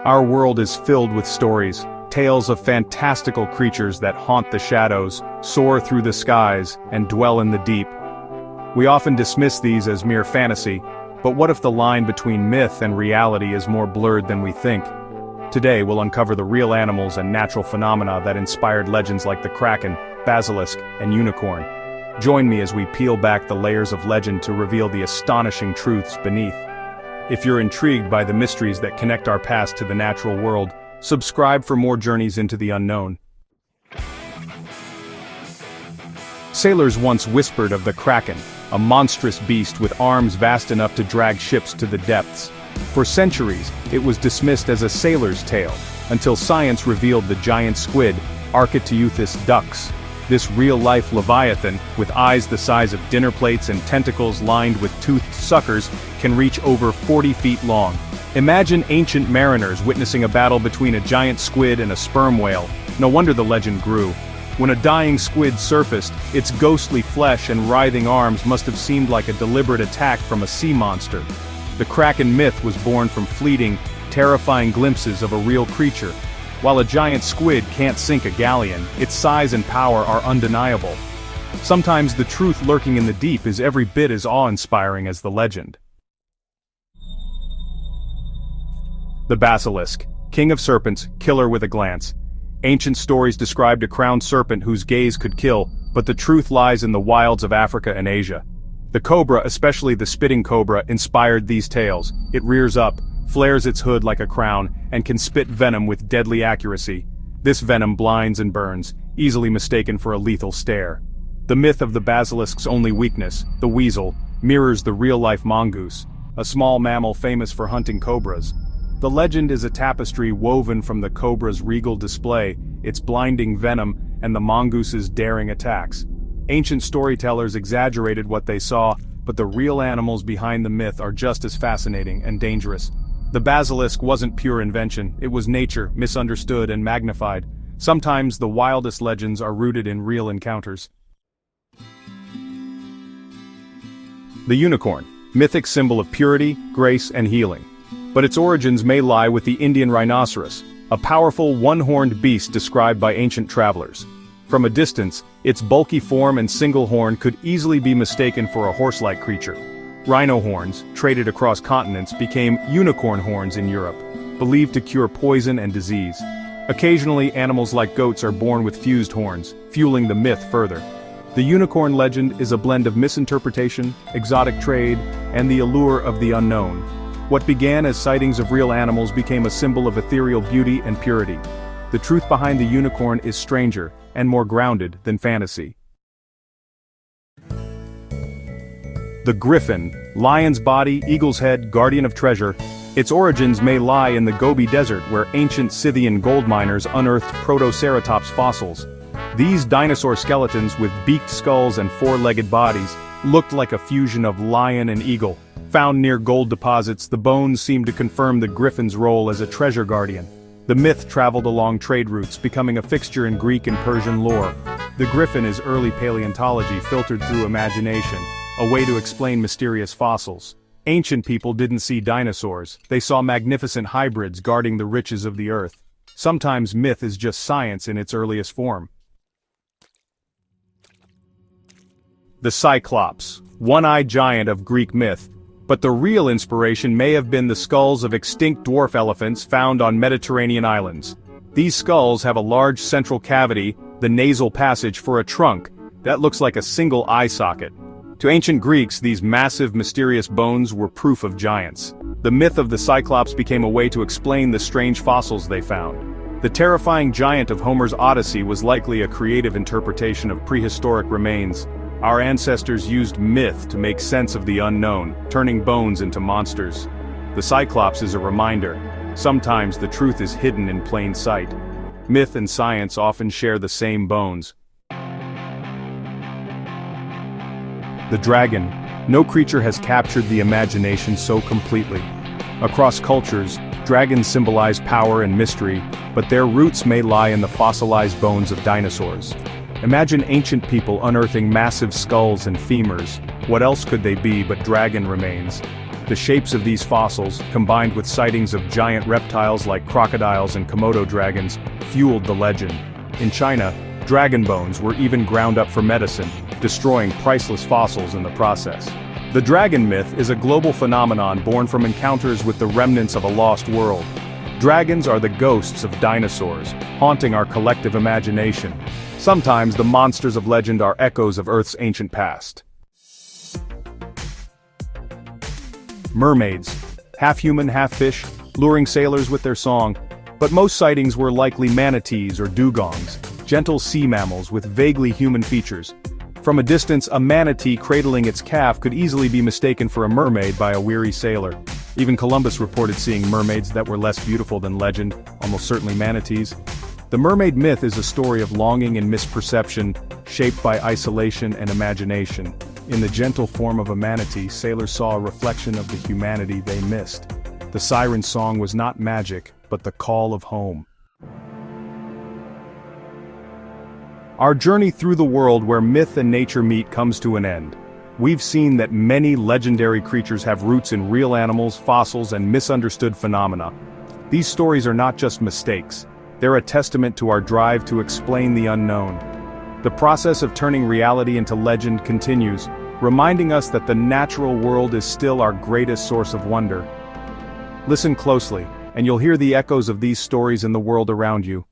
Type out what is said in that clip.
Our world is filled with stories, tales of fantastical creatures that haunt the shadows, soar through the skies, and dwell in the deep. We often dismiss these as mere fantasy, but what if the line between myth and reality is more blurred than we think? Today we'll uncover the real animals and natural phenomena that inspired legends like the kraken, basilisk, and unicorn. Join me as we peel back the layers of legend to reveal the astonishing truths beneath. If you're intrigued by the mysteries that connect our past to the natural world, subscribe for more journeys into the unknown. Sailors once whispered of the kraken, a monstrous beast with arms vast enough to drag ships to the depths. For centuries, it was dismissed as a sailor's tale, until science revealed the giant squid, Architeuthis dux. This real-life leviathan, with eyes the size of dinner plates and tentacles lined with toothed suckers, can reach over 40 feet long. Imagine ancient mariners witnessing a battle between a giant squid and a sperm whale. No wonder the legend grew. When a dying squid surfaced, its ghostly flesh and writhing arms must have seemed like a deliberate attack from a sea monster. The kraken myth was born from fleeting, terrifying glimpses of a real creature. While a giant squid can't sink a galleon, its size and power are undeniable. Sometimes the truth lurking in the deep is every bit as awe-inspiring as the legend. The basilisk, king of serpents, killer with a glance. Ancient stories described a crowned serpent whose gaze could kill, but the truth lies in the wilds of Africa and Asia. The cobra, especially the spitting cobra, inspired these tales. It rears up, flares its hood like a crown, and can spit venom with deadly accuracy. This venom blinds and burns, easily mistaken for a lethal stare. The myth of the basilisk's only weakness, the weasel, mirrors the real-life mongoose, a small mammal famous for hunting cobras. The legend is a tapestry woven from the cobra's regal display, its blinding venom, and the mongoose's daring attacks. Ancient storytellers exaggerated what they saw, but the real animals behind the myth are just as fascinating and dangerous. The basilisk wasn't pure invention, it was nature, misunderstood and magnified. Sometimes the wildest legends are rooted in real encounters. The unicorn, mythic symbol of purity, grace, and healing. But its origins may lie with the Indian rhinoceros, a powerful one-horned beast described by ancient travelers. From a distance, its bulky form and single horn could easily be mistaken for a horse-like creature. Rhino horns, traded across continents, became unicorn horns in Europe, believed to cure poison and disease. Occasionally, animals like goats are born with fused horns, fueling the myth further. The unicorn legend is a blend of misinterpretation, exotic trade, and the allure of the unknown. What began as sightings of real animals became a symbol of ethereal beauty and purity. The truth behind the unicorn is stranger, and more grounded than fantasy. The griffin, lion's body, eagle's head, guardian of treasure. Its origins may lie in the Gobi Desert where ancient Scythian gold miners unearthed Protoceratops fossils. These dinosaur skeletons with beaked skulls and four-legged bodies looked like a fusion of lion and eagle. Found near gold deposits, the bones seemed to confirm the griffin's role as a treasure guardian. The myth traveled along trade routes, becoming a fixture in Greek and Persian lore. The griffin is early paleontology filtered through imagination, a way to explain mysterious fossils. Ancient people didn't see dinosaurs, they saw magnificent hybrids guarding the riches of the earth. Sometimes myth is just science in its earliest form. The Cyclops, one-eyed giant of Greek myth. But the real inspiration may have been the skulls of extinct dwarf elephants found on Mediterranean islands. These skulls have a large central cavity, the nasal passage for a trunk, that looks like a single eye socket. To ancient Greeks, these massive, mysterious bones were proof of giants. The myth of the Cyclops became a way to explain the strange fossils they found. The terrifying giant of Homer's Odyssey was likely a creative interpretation of prehistoric remains. Our ancestors used myth to make sense of the unknown, turning bones into monsters. The Cyclops is a reminder. Sometimes the truth is hidden in plain sight. Myth and science often share the same bones. The dragon. No creature has captured the imagination so completely. Across cultures, dragons symbolize power and mystery, but their roots may lie in the fossilized bones of dinosaurs. Imagine ancient people unearthing massive skulls and femurs. What else could they be but dragon remains? The shapes of these fossils, combined with sightings of giant reptiles like crocodiles and Komodo dragons, fueled the legend. In China, dragon bones were even ground up for medicine, destroying priceless fossils in the process. The dragon myth is a global phenomenon born from encounters with the remnants of a lost world. Dragons are the ghosts of dinosaurs, haunting our collective imagination. Sometimes the monsters of legend are echoes of Earth's ancient past. Mermaids, half human, half fish, luring sailors with their song. But most sightings were likely manatees or dugongs, gentle sea mammals with vaguely human features. From a distance, a manatee cradling its calf could easily be mistaken for a mermaid by a weary sailor. Even Columbus reported seeing mermaids that were less beautiful than legend, almost certainly manatees. The mermaid myth is a story of longing and misperception, shaped by isolation and imagination. In the gentle form of a manatee, sailors saw a reflection of the humanity they missed. The siren song was not magic, but the call of home. Our journey through the world where myth and nature meet comes to an end. We've seen that many legendary creatures have roots in real animals, fossils, and misunderstood phenomena. These stories are not just mistakes. They're a testament to our drive to explain the unknown. The process of turning reality into legend continues, reminding us that the natural world is still our greatest source of wonder. Listen closely, and you'll hear the echoes of these stories in the world around you.